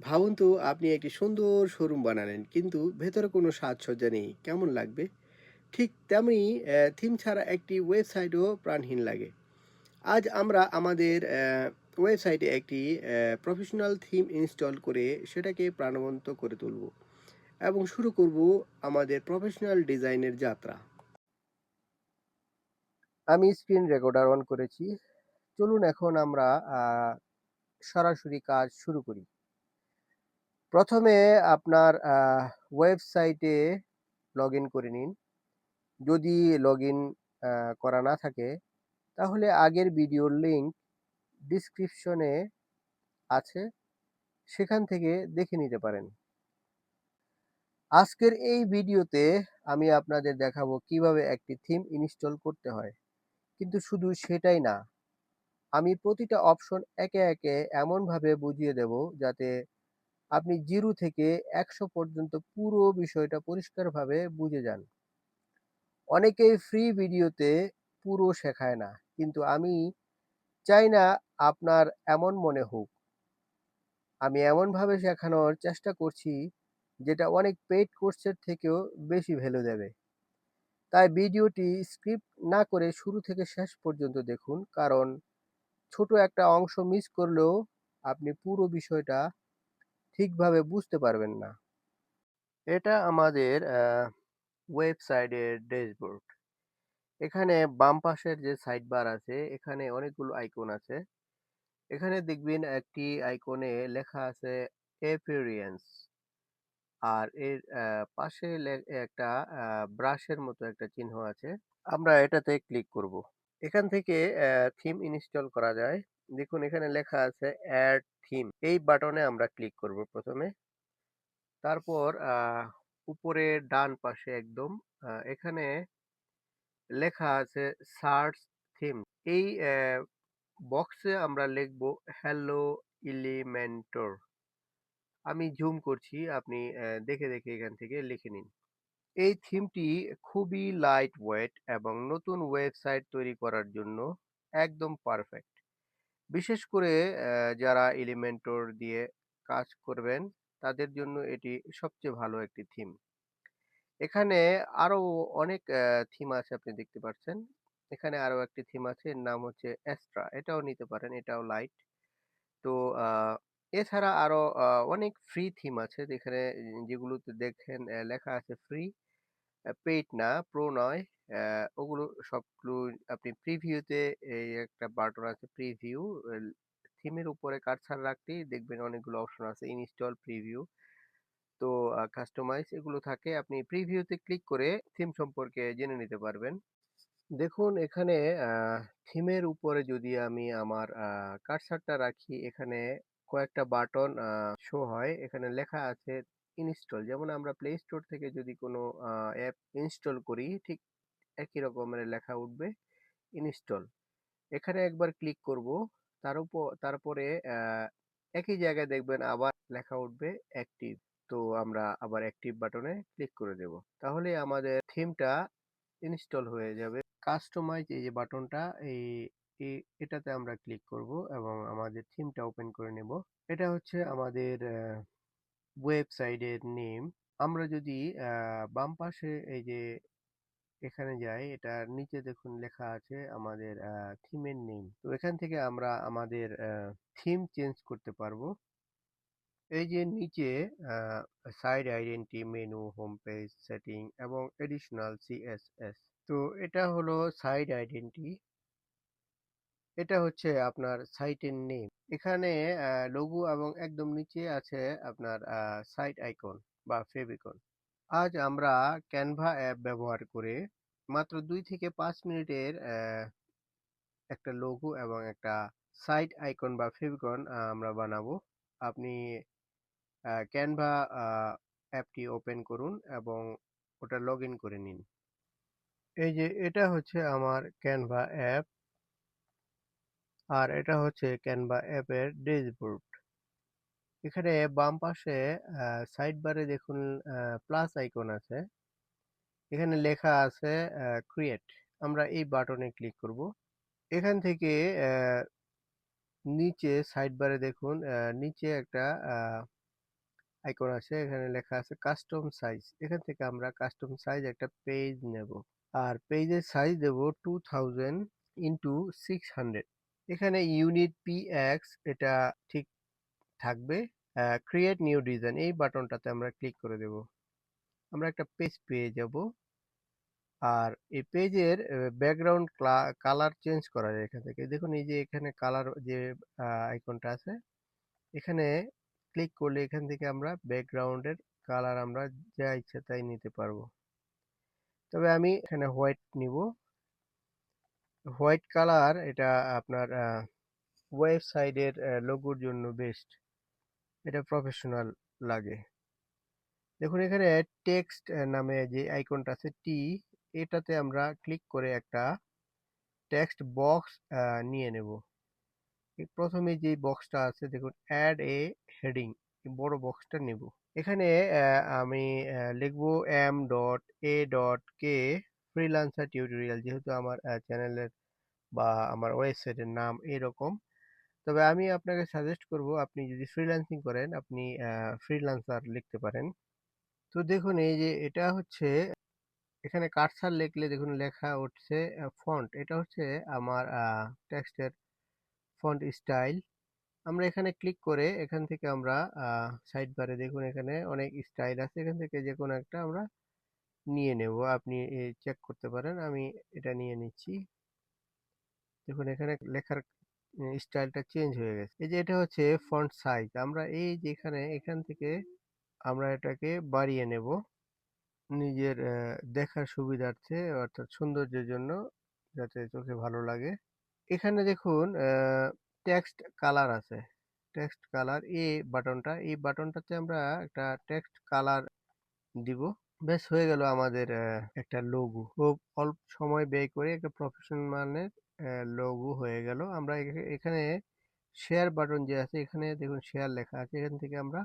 ভাবুন তো আপনি একটি সুন্দর শোরুম বানালেন কিন্তু ভেতরে কোনো সাজসজ্জা নেই, কেমন লাগবে? ঠিক তেমনি থিম ছাড়া একটি ওয়েবসাইটও প্রাণহীন লাগে। আজ আমরা আমাদের ওয়েবসাইটে একটি প্রফেশনাল থিম ইনস্টল করে সেটাকে প্রাণবন্ত করে তুলব এবং শুরু করব আমাদের প্রফেশনাল ডিজাইনের যাত্রা। আমি স্ক্রিন রেকর্ডার অন করেছি। চলুন এখন আমরা সরাসরি কাজ শুরু করি। প্রথমে আপনার ওয়েবসাইটে লগ ইন করে নিন। যদি লগইন করা না থাকে তাহলে আগের ভিডিওর লিংক ডিসক্রিপশনে আছে, সেখান থেকে দেখে নিতে পারেন। আজকের এই ভিডিওতে আমি আপনাদের দেখাবো কিভাবে একটি থিম ইনস্টল করতে হয়। কিন্তু শুধু সেটাই না, আমি প্রতিটা অপশন একে একে এমনভাবে বুঝিয়ে দেব যাতে আপনি 0 থেকে 100 পর্যন্ত পুরো বিষয়টা পরিষ্কারভাবে বুঝে যান। অনেকেই ফ্রি ভিডিওতে পুরো শেখায় না, কিন্তু আমি চাই না আপনার এমন মনে হোক। আমি এমনভাবে শেখানোর চেষ্টা করছি যেটা অনেক পেইড কোর্সের থেকেও বেশি ভ্যালু দেবে। তাই ভিডিওটি স্কিপ না করে শুরু থেকে শেষ পর্যন্ত দেখুন, কারণ ছোট একটা অংশ মিস করলেও আপনি পুরো বিষয়টা ঠিকভাবে বুঝতে পারবেন না। এটা আমাদের ওয়েবসাইটের ড্যাশবোর্ড। এখানে বাম পাশের যে সাইড বার আছে, এখানে অনেকগুলো আইকন আছে। এখানে দেখবেন একটি আইকনে লেখা আছে অ্যাপিয়ারেন্স, আর এর পাশে একটা ব্রাশের মতো একটা চিহ্ন আছে। আমরা এটাতে ক্লিক করব। এখান থেকে থিম ইনস্টল করা যায়। দেখুন এখানে লেখা আছে অ্যাড থিম। এই বাটনে আমরা ক্লিক করব প্রথমে। তারপর উপরে ডান পাশে একদম এখানে লেখা আছে সার্চ থিম। এই বক্সে আমরা লিখব হ্যালো এলিমেন্টর। আমি জুম করছি, আপনি দেখে দেখে এখান থেকে লিখে নিন। এই থিমটি খুবই লাইট ওয়েট এবং নতুন ওয়েবসাইট তৈরি করার জন্য একদম পারফেক্ট। বিশেষ করে যারা এলিমেন্টর দিয়ে কাজ করবেন তাদের জন্য এটি সবচেয়ে ভালো একটি থিম। এখানে আরো অনেক থিম আছে, আপনি দেখতে পাচ্ছেন। এখানে আরো একটি থিম আছে, এর নাম হচ্ছে এস্ট্রা। এটাও নিতে পারেন, এটাও লাইট। তো এছাড়া আরো অনেক ফ্রি থিম আছে যেখানে যেগুলোতে দেখেন লেখা আছে ফ্রি, পেইড না, প্রো নয়। ওগুলো সবগুলো আপনি প্রিভিউতে এই একটা বাটন আছে প্রিভিউ। থিমের উপরে কার্সার রাখলেই দেখবেন অনেকগুলো অপশন আছে, ইনস্টল, প্রিভিউ, তো কাস্টমাইজ এগুলো থাকে। আপনি প্রিভিউতে ক্লিক করে থিম সম্পর্কে জেনে নিতে পারবেন। দেখুন এখানে থিমের উপরে যদি আমি আমার কার্সারটা রাখি, এখানে কয়েকটা বাটন শো হয়। এখানে লেখা আছে ইনস্টল। যেমন আমরা প্লে স্টোর থেকে যদি কোনো অ্যাপ ইনস্টল করি, ঠিক একই রকমের লেখা উঠবে ইনস্টল। এখানে একবার ক্লিক করব। তারপরে একই জায়গায় দেখবেন আবার লেখা উঠবে অ্যাক্টিভ। তো আমরা আবার অ্যাক্টিভ বাটনে ক্লিক করে দেব। তাহলে আমাদের থিমটা ইনস্টল হয়ে যাবে। কাস্টমাইজ এই যে বাটনটা, এই এটাতে আমরা ক্লিক করব এবং আমাদের থিমটা ওপেন করে নেব। এটা হচ্ছে আমাদের ওয়েবসাইটের নেম। আমরা যদি বাম পাশে এই যে এখানে যাই, এটার নিচে দেখুন লেখা আছে আমাদের থিমের নেম। তো এখান থেকে আমরা আমাদের থিম চেঞ্জ করতে পারবো। এই যে নিচে side identity, menu, home page, setting এবং এডিশনাল সিএসএস। তো এটা হলো সাইড আইডেন্টি, এটা হচ্ছে আপনার সাইটের নেম। এখানে লোগো এবং একদম নিচে আছে আপনার সাইট আইকন বা ফেভিকন। আজ আমরা ক্যানভা অ্যাপ ব্যবহার করে মাত্র 2 থেকে 5 মিনিটের একটা লোগো এবং একটা সাইট আইকন বা ফেভিকন আমরা বানাবো। আপনি ক্যানভা অ্যাপটি ওপেন করুন এবং ওটা লগ ইন করে নিন। এই যে এটা হচ্ছে আমার ক্যানভা অ্যাপ, আর এটা হচ্ছে ক্যানভা অ্যাপের ড্যাশবোর্ড। এখানে বাম পাশে সাইড বারে দেখুন প্লাস আইকন আছে। এখানে লেখা আছে ক্রিয়েট। আমরা এই বাটনে ক্লিক করব। এখান থেকে নিচে সাইড বারে দেখুন নিচে একটা আইকন আছে, এখানে লেখা আছে কাস্টম সাইজ। এখান থেকে আমরা কাস্টম সাইজ একটা পেজ নেব, আর পেজের সাইজ দেব 2000 ইন্টু 600। এখানে ইউনিট পিএক্স এটা ঠিক থাকবে। ক্রিয়েট নিউ ডিজাইন এই বাটনটাতে আমরা ক্লিক করে দেব। আমরা একটা পেজ পেয়ে যাব। আর এই পেজের ব্যাকগ্রাউন্ড কালার চেঞ্জ করা যায় এখান থেকে। দেখুন এই যে এখানে কালার যে আইকনটা আছে, এখানে ক্লিক করলে এখান থেকে আমরা ব্যাকগ্রাউন্ডের কালার আমরা যা ইচ্ছা তাই নিতে পারবো। তবে আমি এখানে হোয়াইট নিব। হোয়াইট কালার এটা আপনার ওয়েবসাইটের লোগোর জন্য বেস্ট, এটা প্রফেশনাল লাগে। দেখুন এখানে টেক্সট নামে যে আইকনটা আছে টি, এটাতে আমরা ক্লিক করে একটা টেক্সট বক্স নিয়ে নেব। প্রথমে যে বক্সটা আছে দেখুন অ্যাড এ হেডিং, বড় বক্সটা নেব। এখানে আমি লিখব m.a.k ফ্রিল্যান্সার টিউটোরিয়াল, যেহেতু আমার চ্যানেলের বা আমার ওয়েবসাইটের নাম এরকম। তবে আমি আপনাকে সাজেস্ট করব আপনি যদি ফ্রিল্যান্সিং করেন আপনি ফ্রিল্যান্সার লিখতে পারেন। তো দেখুন এই যে এটা হচ্ছে, এখানে কার্সার লিখলে দেখুন লেখা উঠছে ফন্ট, এটা হচ্ছে আমার টেক্সটের ফন্ট স্টাইল। আমরা এখানে ক্লিক করে এখান থেকে আমরা সাইড বারে দেখুন এখানে অনেক স্টাইল আছে, এখান থেকে যে কোনো একটা আমরা নিয়ে নেব। আপনি চেক করতে পারেন, আমি এটা নিয়ে নিচ্ছি। দেখুন এখানে লেখার স্টাইলটা চেঞ্জ হয়ে গেছে। এই যে এটা হচ্ছে ফন্ট সাইজ, আমরা এই যে এখান থেকে আমরা এটাকে বাড়িয়ে নেব নিজের দেখার সুবিধার্থে, অর্থাৎ সৌন্দর্যের জন্য, যাতে চোখে ভালো লাগে। এখানে দেখুন টেক্সট কালার আছে, টেক্সট কালার এই বাটনটাতে আমরা একটা টেক্সট কালার দিব। ব্যাস হয়ে গেল আমাদের একটা লোগো। খুব অল্প সময় ব্যয় করে একটা প্রফেশনাল মানের লোগো হয়ে গেল। আমরা এখানে শেয়ার বাটন যে আছে, এখানে দেখুন শেয়ার লেখা আছে, এখান থেকে আমরা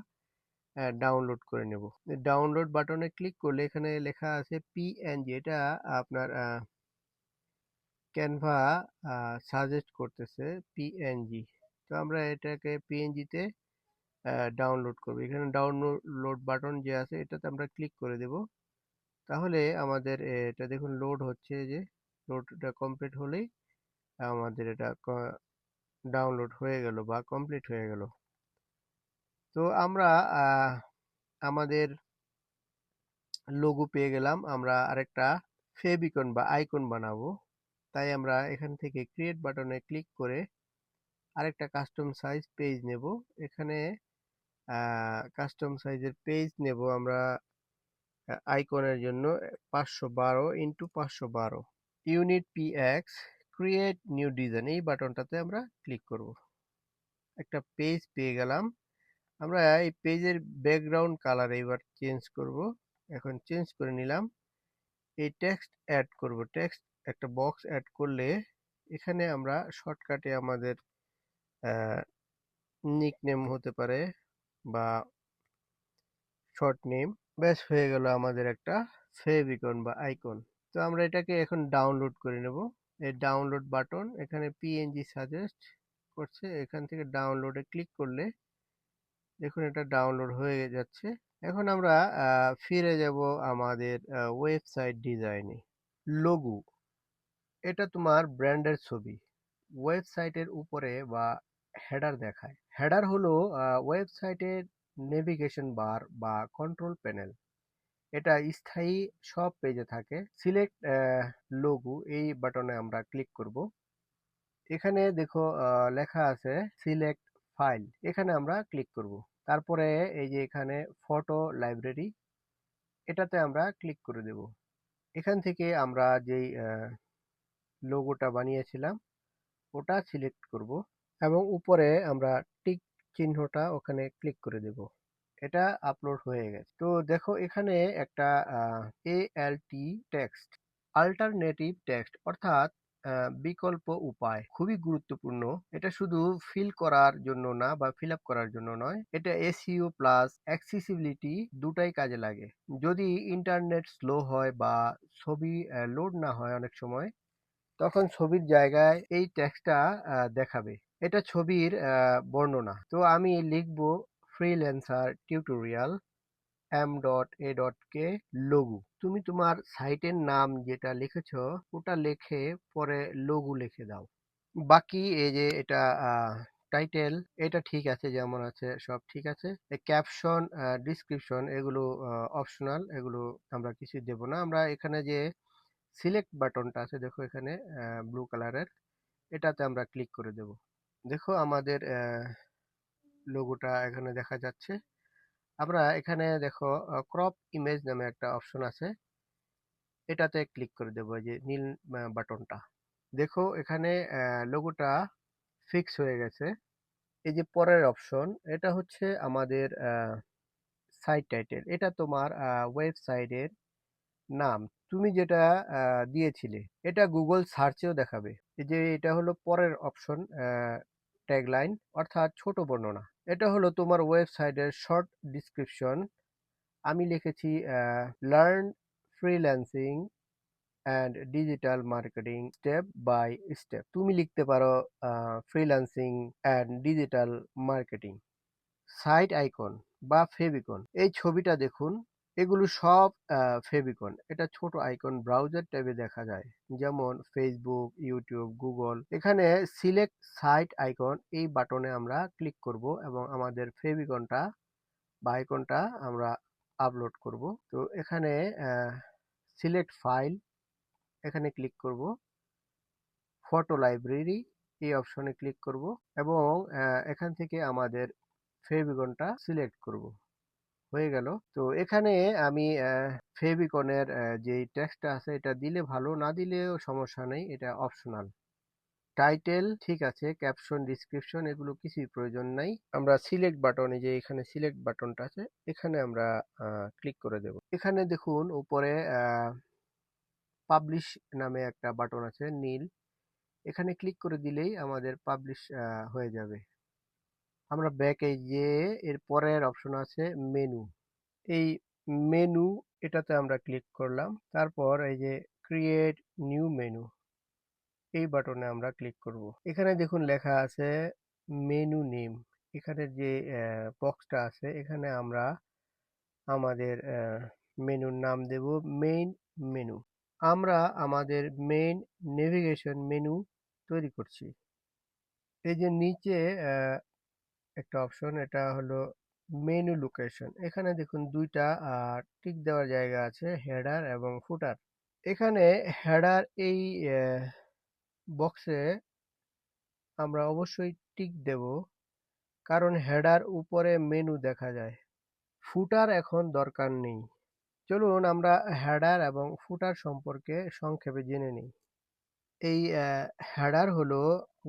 ডাউনলোড করে নেব। ডাউনলোড বাটনে ক্লিক করলে এখানে লেখা আছে পিএনজি, এটা আপনার ক্যানভা সাজেস্ট করতেছে পিএনজি। তো আমরা এটাকে পিএনজিতে ডাউনলোড করব। এখানে ডাউনলোড বাটন যে আছে এটাতে আমরা ক্লিক করে দেব। তাহলে আমাদের এটা দেখুন লোড হচ্ছে, যে লোডটা কমপ্লিট হলেই আমাদের এটা ডাউনলোড হয়ে গেল বা কমপ্লিট হয়ে গেল। তো আমরা আমাদের লোগো পেয়ে গেলাম। আমরা আরেকটা ফেভিকন বা আইকন বানাবো, তাই আমরা এখান থেকে ক্রিয়েট বাটনে ক্লিক করে আরেকটা কাস্টম সাইজ পেজ নেব। এখানে কাস্টম সাইজের পেজ নেব আমরা আইকনের জন্য 512 into 512। Unit PX create new design এই বাটনটাতে আমরা ক্লিক করব। একটা পেজ পেয়ে গেলাম। আমরা এই পেজের ব্যাকগ্রাউন্ড কালার এবার চেঞ্জ করব। এখন চেঞ্জ করে নিলাম। এই টেক্সট অ্যাড করব, টেক্সট একটা বক্স অ্যাড করলে এখানে আমরা শর্টকাটে আমাদের নিকনেম হতে পারে বা শর্ট নেম, ব্যাস হয়ে গেল আমাদের একটা ফেভিকন বা আইকন। তো আমরা এটাকে এখন ডাউনলোড করে নেব। এই ডাউনলোড বাটন এখানে পিএনজি সাজেস্ট করছে, এখান থেকে ডাউনলোডে ক্লিক করলে দেখুন এটা ডাউনলোড হয়ে যাচ্ছে। এখন আমরা ফিরে যাব আমাদের ওয়েবসাইট ডিজাইনে। লোগো, এটা তোমার ব্র্যান্ডের ছবি ওয়েবসাইটের উপরে বা হেডার দেখায়। হেডার হলো ওয়েবসাইটের নেভিগেশন বার বা কন্ট্রোল প্যানেল, এটা স্থায়ী সব পেজে থাকে। সিলেক্ট লোগো এই বাটনে আমরা ক্লিক করব। এখানে দেখো লেখা আছে সিলেক্ট ফাইল, এখানে আমরা ক্লিক করব। তারপরে এই যে এখানে ফটো লাইব্রেরি, এটাতে আমরা ক্লিক করে দেব। এখান থেকে আমরা যেই লোগোটা বানিয়েছিলাম ওটা সিলেক্ট করব এবং উপরে আমরা টিক চিহ্নটা ওখানে ক্লিক করে দেব। এটা আপলোড হয়ে গেছে। তো দেখো এখানে একটা ALT টেক্সট, অল্টারনেটিভ টেক্সট, অর্থাৎ বিকল্প উপায়, খুবই গুরুত্বপূর্ণ। এটা শুধু ফিল করার জন্য না বা ফিল আপ করার জন্য নয়, এটা এসইও প্লাস অ্যাক্সেসিবিলিটি দুটাই কাজে লাগে। যদি ইন্টারনেট স্লো হয় বা ছবি লোড না হয় অনেক সময়, তখন ছবির জায়গায় এই টেক্সটটা দেখাবে। এটা ছবির বর্ণনা। তো আমি লিখব ফ্রিল্যান্সার টিউটোরিয়াল m.a.k লোগো। তুমি তোমার সাইটের নাম যেটা লিখেছো ওটা লিখে পরে লোগো লিখে দাও। বাকি এই যে এটা টাইটেল এটা ঠিক আছে, যেমন আছে সব ঠিক আছে। ক্যাপশন, ডিসক্রিপশন এগুলো অপশনাল, এগুলো আমরা কিছু দেব না। আমরা এখানে যে সিলেক্ট বাটনটা আছে দেখো এখানে ব্লু কালারের, এটাতে আমরা ক্লিক করে দেব। দেখো আমাদের লোগোটা এখানে দেখা যাচ্ছে। আমরা এখানে দেখো ক্রপ ইমেজ নামে একটা অপশন আছে, এটাতে ক্লিক করে দেবো, এই যে নীল বাটনটা। দেখো এখানে লোগোটা ফিক্স হয়ে গেছে। এই যে পরের অপশন, এটা হচ্ছে আমাদের সাইট টাইটেল। এটা তোমার ওয়েবসাইটের নাম, তুমি যেটা দিয়েছিলে এটা গুগল সার্চেও দেখাবে। এই যে এটা হলো পরের অপশন, ট্যাগলাইন অর্থাৎ ছোট বর্ণনা। এটা হলো তোমার ওয়েবসাইটের শর্ট ডিসক্রিপশন। আমি লিখেছি learn freelancing and digital marketing step by step. তুমি লিখতে পারো freelancing and digital marketing. Site icon বা ফেভিকন, এই ছবিটা দেখুন, এগুলো সব ফেভিকন। এটা ছোট আইকন ব্রাউজার ট্যাবে দেখা যায়, যেমন ফেসবুক, ইউটিউব, গুগল। এখানে সিলেক্ট সাইট আইকন, এই বাটনে আমরা ক্লিক করব এবং আমাদের ফেভিকনটা বা আইকনটা আমরা আপলোড করব। তো এখানে সিলেক্ট ফাইল, এখানে ক্লিক করব। ফটো লাইব্রেরি এই অপশনে ক্লিক করব এবং এখান থেকে আমাদের ফেভিকনটা সিলেক্ট করব। হয়ে গেল। তো এখানে আমি ফেভিকনের যে টেক্সটটা আছে এটা দিলে ভালো, না দিলেও সমস্যা নেই, এটা অপশনাল। টাইটেল ঠিক আছে, ক্যাপশন, ডিসক্রিপশন এগুলো কিছুই প্রয়োজন নাই। আমরা সিলেক্ট বাটনে, যে এখানে সিলেক্ট বাটনটা আছে এখানে আমরা ক্লিক করে দেব। এখানে দেখুন উপরে পাবলিশ নামে একটা বাটন আছে নীল, এখানে ক্লিক করে দিলেই আমাদের পাবলিশ হয়ে যাবে। আমরা ব্যাকে যে এর পরের অপশন আছে মেনু, এই মেনু এটাতে আমরা ক্লিক করলাম। তারপর এই যে ক্রিয়েট নিউ মেনু, এই বাটনে আমরা ক্লিক করব। এখানে দেখুন লেখা আছে মেনু নেম। এখানে যে বক্সটা আছে এখানে আমরা আমাদের মেনুর নাম দেব মেইন মেনু। আমরা আমাদের মেইন নেভিগেশন মেনু তৈরি করছি। এই যে নিচে একটা অপশন, এটা হলো মেনু লোকেশন। এখানে দেখুন দুইটা টিক দেওয়ার জায়গা আছে, হেডার এবং ফুটার। এখানে হেডার এই বক্সে আমরা অবশ্যই টিক দেব, কারণ হেডার উপরে মেনু দেখা যায়। ফুটার এখন দরকার নেই। চলুন আমরা হেডার এবং ফুটার সম্পর্কে সংক্ষেপে জেনে নিই। এই হেডার হলো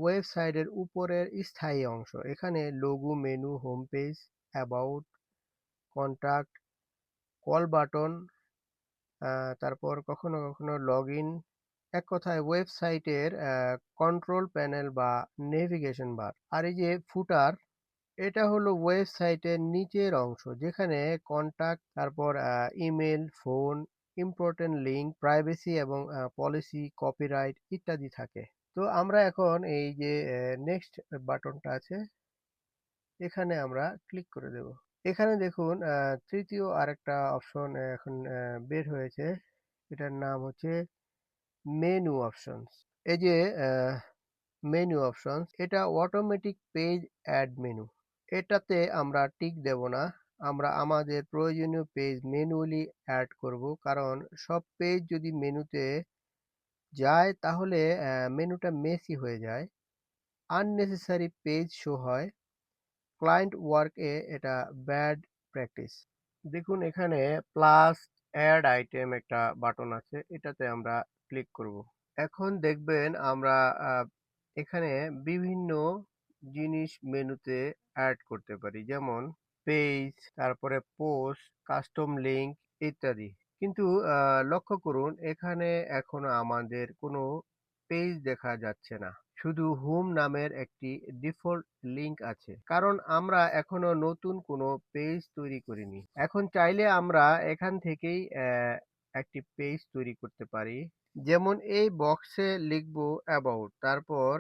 ওয়েবসাইটের উপরের স্থায়ী অংশ। এখানে logo, menu, home page, about, contact, call button, তারপর কখনো কখনো লগ ইন, এক কথায় ওয়েবসাইটের কন্ট্রোল প্যানেল বা নেভিগেশন বার। আর এই যে ফুটার, এটা হলো ওয়েবসাইটের নিচের অংশ, যেখানে কন্টাক্ট, তারপর email, phone, important link, privacy এবং পলিসি, কপিরাইট ইত্যাদি থাকে। তো আমরা এখন এই যে নেক্সট বাটনটা আছে এখানে আমরা ক্লিক করে দেব। এখানে দেখুন তৃতীয় আরেকটা অপশন এখন বের হয়েছে, এটার নাম হচ্ছে মেনু অপশনস। এই যে মেনু অপশনস, এটা অটোমেটিক পেজ অ্যাড মেনু। এটাতে আমরা টিক দেব না, আমরা আমাদের প্রয়োজনীয় পেজ ম্যানুয়ালি অ্যাড করব, কারণ সব পেজ যদি মেনুতে যায় তাহলে মেনুটা মেসি হয়ে যায়, আননেসেসারি পেজ শো হয়। ক্লায়েন্ট ওয়ার্কে এটা ব্যাড প্র্যাকটিস। দেখুন এখানে প্লাস অ্যাড আইটেম একটা বাটন আছে, এটাতে আমরা ক্লিক করব। এখন দেখবেন আমরা এখানে বিভিন্ন জিনিস মেনুতে অ্যাড করতে পারি, যেমন পেজ, তারপরে পোস্ট, কাস্টম লিঙ্ক ইত্যাদি। কিন্তু লক্ষ্য করুন এখানে এখনো আমাদের কোনো পেজ দেখা যাচ্ছে না, শুধু হোম নামের একটি ডিফল্ট লিংক আছে, কারণ আমরা এখনো নতুন কোনো পেজ তৈরি করিনি। এখন চাইলে আমরা এখান থেকেই একটি পেজ তৈরি করতে পারি, যেমন এই বক্সে লিখব অ্যাবাউট, তারপর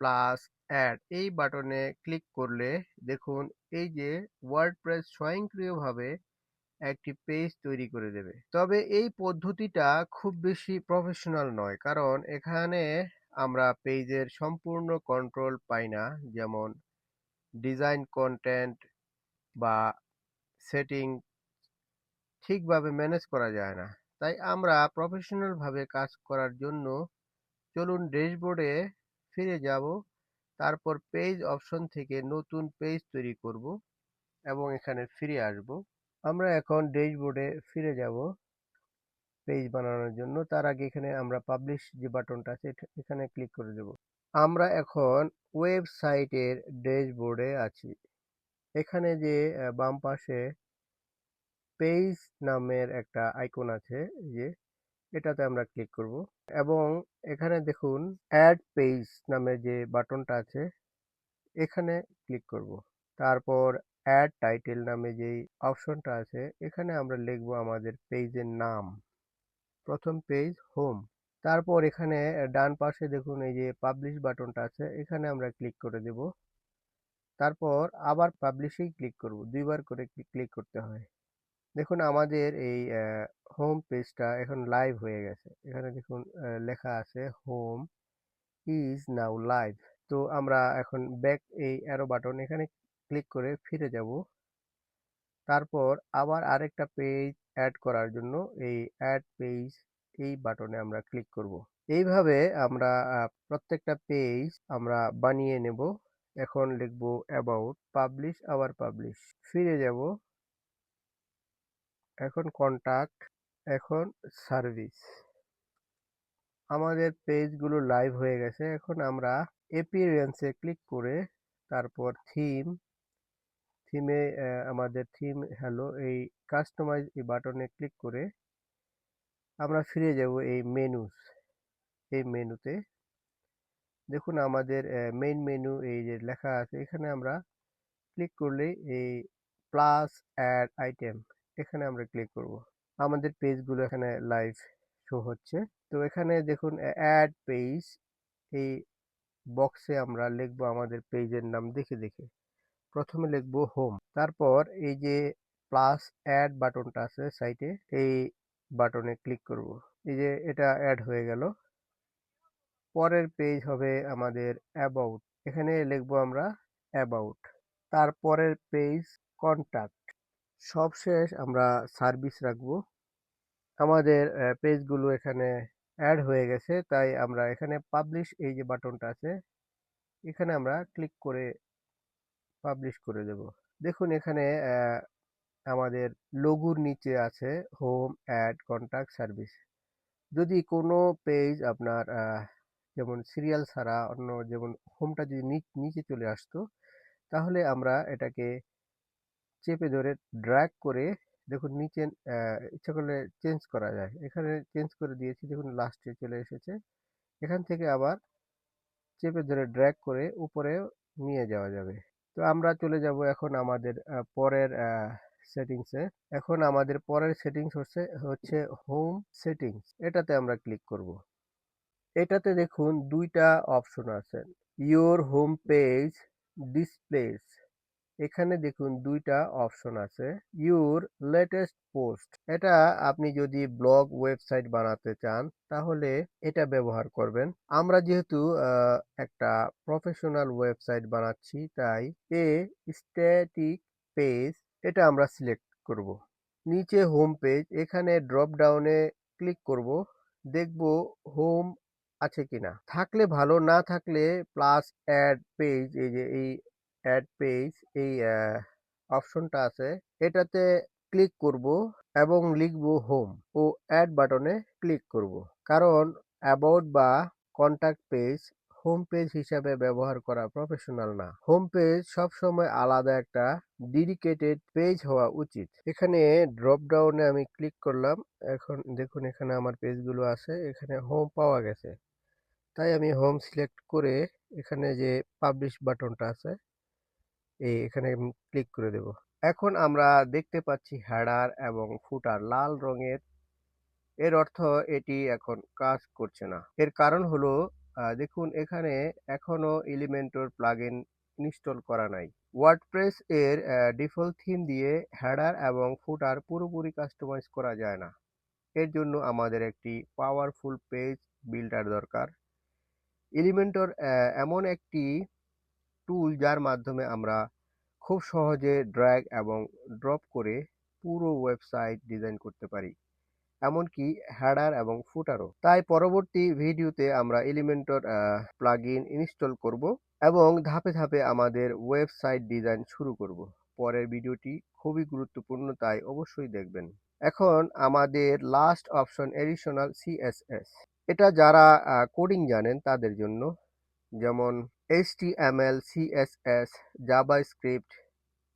প্লাস অ্যাড, এই বাটনে ক্লিক করলে দেখুন এই যে ওয়ার্ডপ্রেস স্বয়ংক্রিয়ভাবে একটি পেজ তৈরি করে দেবে। তবে এই পদ্ধতিটা খুব বেশি প্রফেশনাল নয়, কারণ এখানে আমরা পেজের সম্পূর্ণ কন্ট্রোল পাই না, যেমন ডিজাইন, কন্টেন্ট বা সেটিং ঠিকভাবে ম্যানেজ করা যায় না। তাই আমরা প্রফেশনাল ভাবে কাজ করার জন্য চলুন ড্যাশবোর্ডে ফিরে যাব, তারপর পেজ অপশন থেকে নতুন পেজ তৈরি করব এবং এখানে ফিরে আসব। আমরা এখন ড্যাশবোর্ডে ফিরে যাব পেজ বানানোর জন্য। তার আগে এখানে আমরা পাবলিশ যে বাটনটা আছে এখানে ক্লিক করে দেব। আমরা এখন ওয়েবসাইটের ড্যাশবোর্ডে আছি। এখানে যে বাম পাশে পেজ নামের একটা আইকন আছে, এই যে এটাতে আমরা ক্লিক করব এবং এখানে দেখুন অ্যাড পেজ নামে যে বাটনটা আছে এখানে ক্লিক করব। তারপর অ্যাড টাইটেল নামে যেই অপশনটা আছে এখানে আমরা লিখব আমাদের পেজের নাম। প্রথম পেজ হোম। তারপর এখানে ডান পাশে দেখুন এই যে পাবলিশ বাটনটা আছে এখানে আমরা ক্লিক করে দেব। তারপর আবার পাবলিশেই ক্লিক করব, দুইবার করে ক্লিক করতে হয়। দেখুন আমাদের এই হোম পেজটা এখন লাইভ হয়ে গেছে। এখানে দেখুন লেখা আছে হোম ইজ নাও লাইভ। তো আমরা এখন ব্যাক এই অ্যারো বাটন এখানে ক্লিক করে ফিরে যাব। তারপর আবার আরেকটা পেজ অ্যাড করার জন্য এই অ্যাড পেজ এই বাটনে আমরা ক্লিক করব। এইভাবে আমরা প্রত্যেকটা পেজ আমরা বানিয়ে নেব। এখন লিখব অ্যাবাউট, পাবলিশ, আবার পাবলিশ, ফিরে যাব, এখন কন্টাক্ট, এখন সার্ভিস। আমাদের পেজগুলো লাইভ হয়ে গেছে। এখন আমরা অ্যাপিয়ারেন্সে ক্লিক করে তারপর থিমে আমাদের থিম হলো এই কাস্টমাইজ এই বাটনে ক্লিক করে আমরা ফিরে যাব এই মেনুতে। দেখুন আমাদের মেইন মেনু এই যে লেখা আছে এখানে আমরা ক্লিক করলে এই প্লাস অ্যাড আইটেম এখানে আমরা ক্লিক করব। আমাদের পেজগুলো এখানে লাইভ শো হচ্ছে। তো এখানে দেখুন অ্যাড পেজ এই বক্সে আমরা লিখবো আমাদের পেজের নাম দেখে দেখে। প্রথমে লিখবো হোম, তারপর এই যে প্লাস অ্যাড বাটনটা আছে সাইটে এই বাটনে ক্লিক করব। এই যে এটা অ্যাড হয়ে গেল। পরের পেজ হবে আমাদের অ্যাবাউট, এখানে লিখবো আমরা অ্যাবাউট। তারপরের পেজ কন্টাক্ট, সবশেষ আমরা সার্ভিস রাখবো। আমাদের পেজগুলো এখানে অ্যাড হয়ে গেছে, তাই আমরা এখানে পাবলিশ এই যে বাটনটা আছে এখানে আমরা ক্লিক করে পাবলিশ করে দেব। দেখুন এখানে আমাদের লোগোর নিচে আছে হোম, অ্যাড, কন্টাক্ট, সার্ভিস। যদি কোনো পেজ আপনার যেমন সিরিয়াল ছাড়া অন্য যেমন হোমটা যদি নিচে চলে আসতো, তাহলে আমরা এটাকে চেপে ধরে ড্র্যাগ করে দেখুন নিচে ইচ্ছা করলে চেঞ্জ করা যায়। এখানে চেঞ্জ করে দিয়েছি, দেখুন লাস্টে চলে এসেছে। এখান থেকে আবার চেপে ধরে ড্র্যাগ করে উপরে নিয়ে যাওয়া যাবে। তো আমরা চলে যাব এখন আমাদের পরের সেটিংসে। এখন আমাদের পরের সেটিংস হচ্ছে হোম সেটিংস, এটাতে আমরা ক্লিক করব। এটাতে দেখুন দুইটা অপশন আছে, ইওর হোম পেজ ডিসপ্লেস। এখানে দেখুন দুইটা অপশন আছে, ইউর লেটেস্ট পোস্ট। এটা আপনি যদি ব্লগ ওয়েবসাইট বানাতে চান তাহলে এটা ব্যবহার করবেন। আমরা যেহেতু একটা প্রফেশনাল ওয়েবসাইট বানাচ্ছি তাই এ স্ট্যাটিক পেজ এটা আমরা সিলেক্ট করব। নিচে হোম পেজ, এখানে ড্রপ ডাউনে ক্লিক করব, দেখব হোম আছে কিনা, থাকলে ভালো, না থাকলে প্লাস অ্যাড পেজ এই যে এই অ্যাড পেজ এই অপশনটা আছে এটাতে ক্লিক করব এবং লিখব হোম ও অ্যাড বাটনে ক্লিক করব। কারণ অ্যাবাউট বা কন্টাক্ট পেজ হোম পেজ হিসাবে ব্যবহার করা প্রফেশনাল না। হোম পেজ সবসময় আলাদা একটা ডেডিকেটেড পেজ হওয়া উচিত। এখানে ড্রপ ডাউনে আমি ক্লিক করলাম, এখন দেখুন এখানে আমার পেজগুলো আছে, এখানে হোম পাওয়া গেছে। তাই আমি হোম সিলেক্ট করে এখানে যে পাবলিশ বাটনটা আছে এখানে ক্লিক করে দেব। এখন আমরা দেখতে পাচ্ছি হেডার এবং ফুটার লাল রঙের। এর অর্থ এটি এখন কাজ করছে না। এর কারণ হলো দেখুন এখানে এখনো এলিমেন্টর প্লাগইন ইনস্টল করা নাই। ওয়ার্ডপ্রেস এর ডিফল্ট থিম দিয়ে হেডার এবং ফুটার পুরোপুরি কাস্টমাইজ করা যায় না। এর জন্য আমাদের একটি পাওয়ারফুল পেজ বিল্ডার দরকার। এলিমেন্টর এমন একটি টুল যার মাধ্যমে আমরা খুব সহজে ড্র্যাগ এবং ড্রপ করে পুরো ওয়েবসাইট ডিজাইন করতে পারি, এমনকি হেডার এবং ফুটারও। তাই পরবর্তী ভিডিওতে আমরা এলিমেন্টর প্লাগইন ইনস্টল করব এবং ধাপে ধাপে আমাদের ওয়েবসাইট ডিজাইন শুরু করব। পরের ভিডিওটি খুবই গুরুত্বপূর্ণ, তাই অবশ্যই দেখবেন। এখন আমাদের লাস্ট অপশন এডিশনাল সিএসএস। এটা যারা কোডিং জানেন তাদের জন্য, যেমন HTML, CSS, জাভাস্ক্রিপ্ট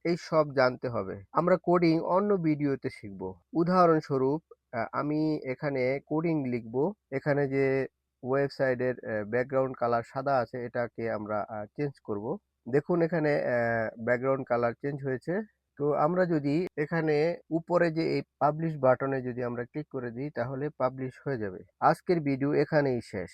এই সব জানতে হবে। আমরা কোডিং অন্য ভিডিওতে শিখব। উদাহরণস্বরূপ আমি এখানে কোডিং লিখব। এখানে যে ওয়েবসাইটের ব্যাকগ্রাউন্ড কালার সাদা আছে এটাকে আমরা চেঞ্জ করব। দেখুন এখানে ব্যাকগ্রাউন্ড কালার চেঞ্জ হয়েছে। তো আমরা যদি এখানে উপরে যে এই পাবলিশ বাটনে যদি আমরা ক্লিক করে দিই তাহলে পাবলিশ হয়ে যাবে। আজকের ভিডিও এখানেই শেষ।